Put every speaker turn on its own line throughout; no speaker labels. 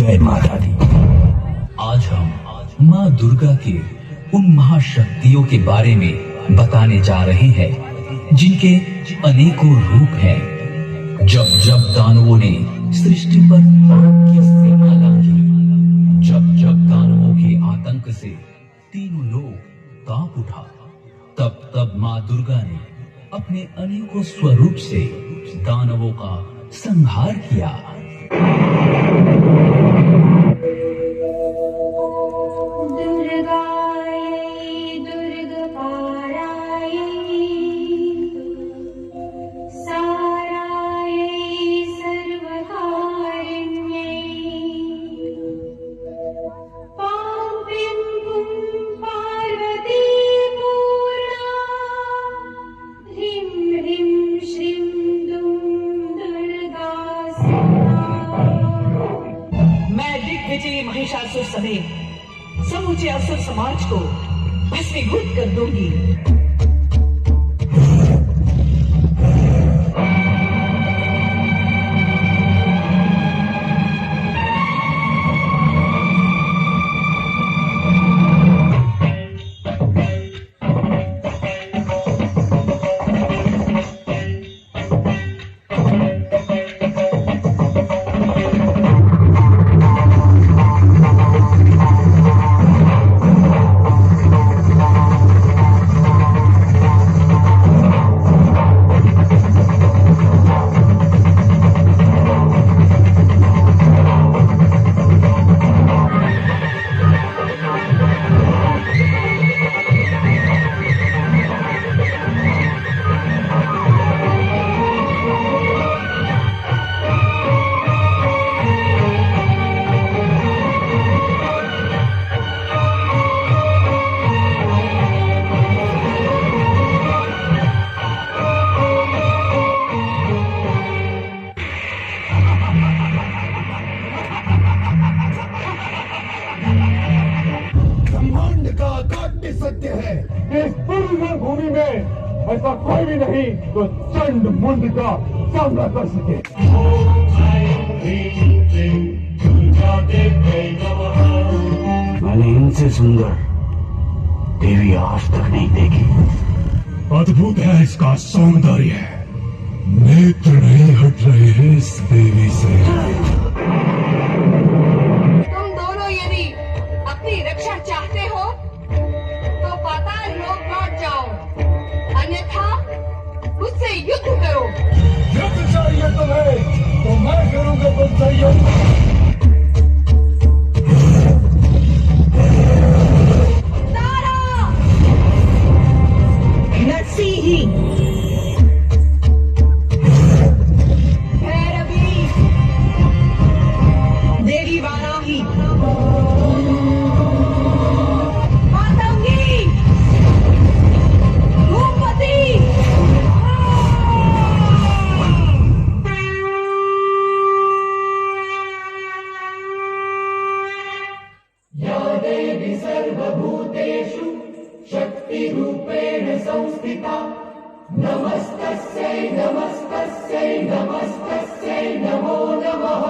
जय माता दी। आज हम माँ दुर्गा के उन महाशक्तियों के बारे में बताने जा रहे हैं जिनके अनेकों रूप हैं। जब जब दानवों ने सृष्टि पर आग की सीमा लांघी, जब जब दानवों के आतंक से तीनों लोग कांप उठा, तब तब माँ दुर्गा ने अपने अनेकों स्वरूप से दानवों का संहार किया।
महिषासुर समेत समूचे असुर समाज को भस्मीभूत कर दूंगी।
सत्य है, इस पूरी भूमि में ऐसा कोई भी नहीं तो चंड मुंड का सामना कर सके।
मैंने इनसे सुंदर देवी आज तक नहीं देखी।
अद्भुत है इसका सौंदर्य, नेत्र नहीं हट रहे हैं इस देवी से।
तुम दोनों यदि अपनी रक्षा चाहते हो तो पाताल लोक लौट जाओ, अन्यथा मुझसे युद्ध करो।
युद्ध चाहिए तुम्हें तो मैं करूंगा तुमसे युद्ध।
तारा,
नरसिंही,
भैरवी,
देवी वाराही,
मातंगी, धूमवती,
या देवी सर्वभूतेषु शक्तिरूपेण संस्थिता, नमस्तस्यै नमस्तस्यै नमस्तस्यै नमो नमः।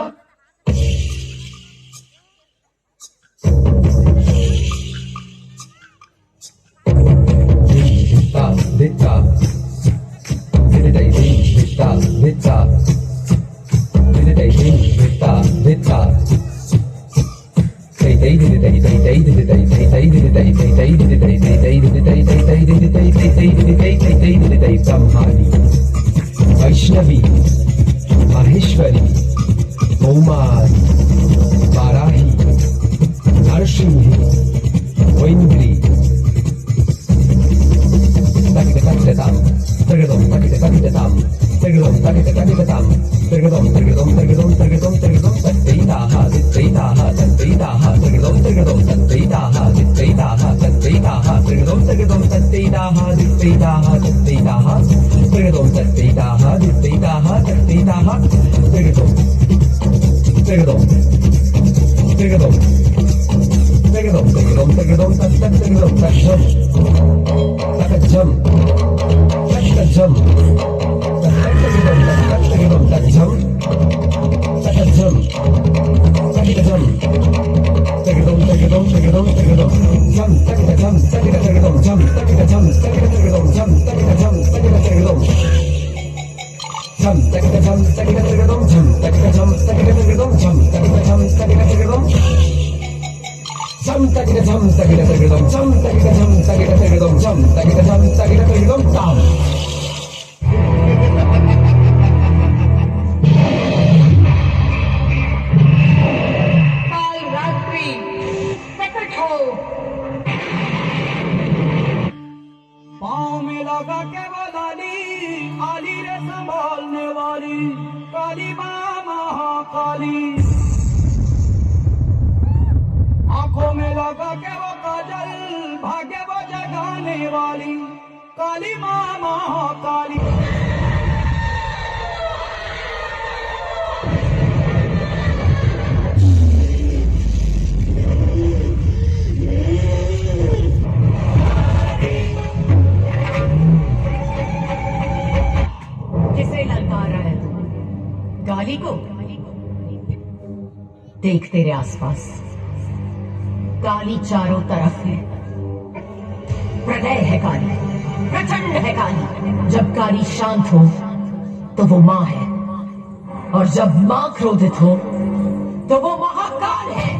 वैष्णवी, माहेश्वरी, कौमारी, वाराही, नरसिंही, वैन्द्री, Jump. झम तकिट झम तकिट तकिटम झम तकिट झम तकिट तकिटम झम तकिट झम तकिट तकिटम झम तकिट झम तकिट तकिटम झम तकिट झम तकिट तकिटम झम तकिट झम तकिट तकिटम ताम
काल रात्रि प्रकट हो।
पाँव में लगा के वो लाली आली रे संभालने वाली काली माँ महाकाली। आंखों में लगा के वो काजल भाग्य वो जगाने वाली काली माँ महाकाली।
किसे ललकार रहा है तू? काली को? देख तेरे आसपास काली चारों तरफ है। प्रलय है काली, प्रचंड है काली। जब काली शांत हो तो वो मां है, और जब मां क्रोधित हो तो वो महाकाल है।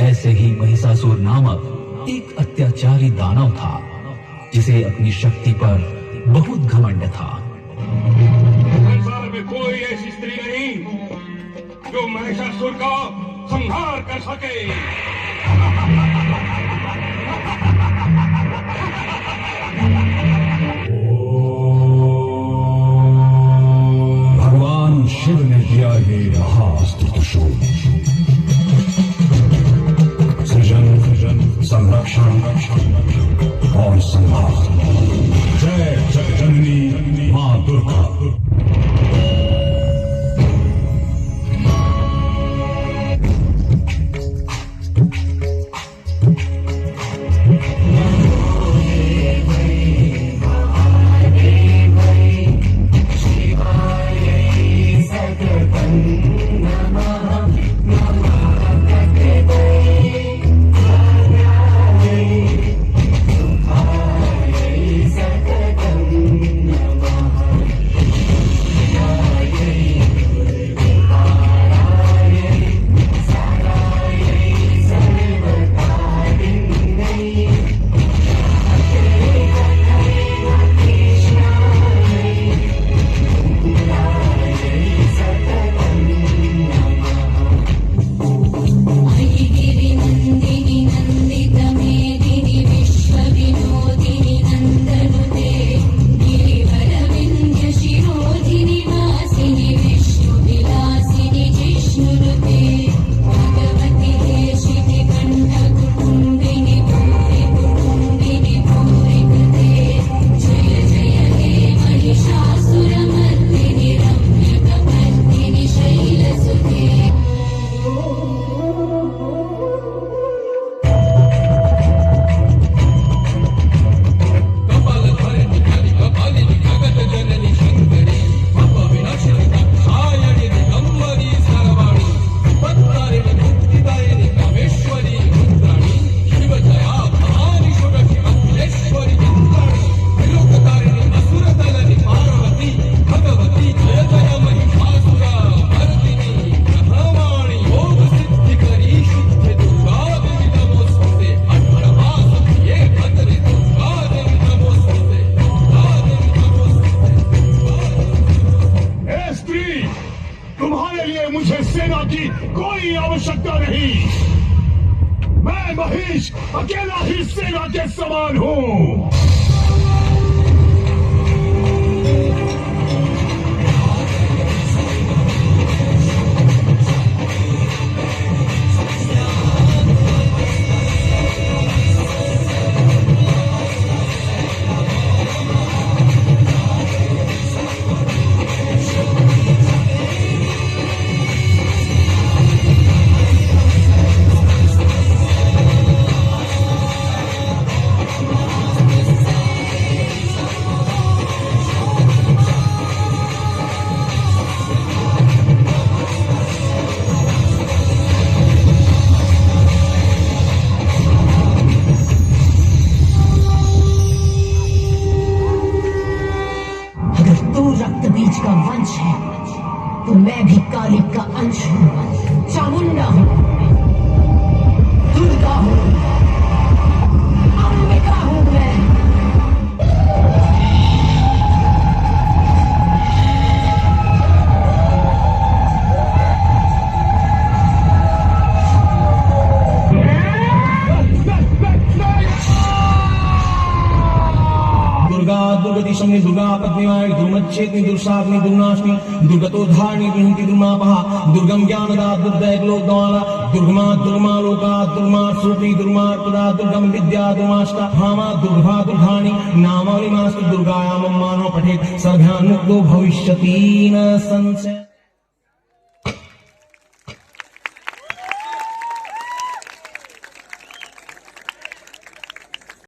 ऐसे ही महिषासुर नामक एक अत्याचारी दानव था जिसे अपनी शक्ति पर बहुत घमंड था।
संसार में कोई ऐसी स्त्री नहीं जो महिषासुर का संहार कर सके। भगवान शिव ने दिया ये महास्त्र शोध सृजन संरक्षण और संहार। जय जगजननी मां दुर्गा। की कोई आवश्यकता नहीं। मैं महेश अकेला ही सेना के समान हूँ।
रक्त बीज का वंश है तो मैं भी कालिक का अंश हूँ, चामुंडा हूँ, दुर्गा हूँ, अंबिका हूँ मैं।
दुर्गति शमनि दुर्गा पद्मिवाय दुर्मच्छेदनि दुर्शाग्नि दुर्नाशनि दुर्गतोद्धारिणि गृहन्ति दुर्मापः दुर्गम ज्ञानदा दुर्दैवलोकद्वारा दुर्गमा दुर्गमा लोका दुर्मा सूपी दुर्मार्पदा दुर्गम विद्या दुर्माष्टा भामा दुर्गा दुर्गाणि नामावलिमास्तु दुर्गायां मानव पठेत् सर्वज्ञान मुक्तो भविष्यति न संशय।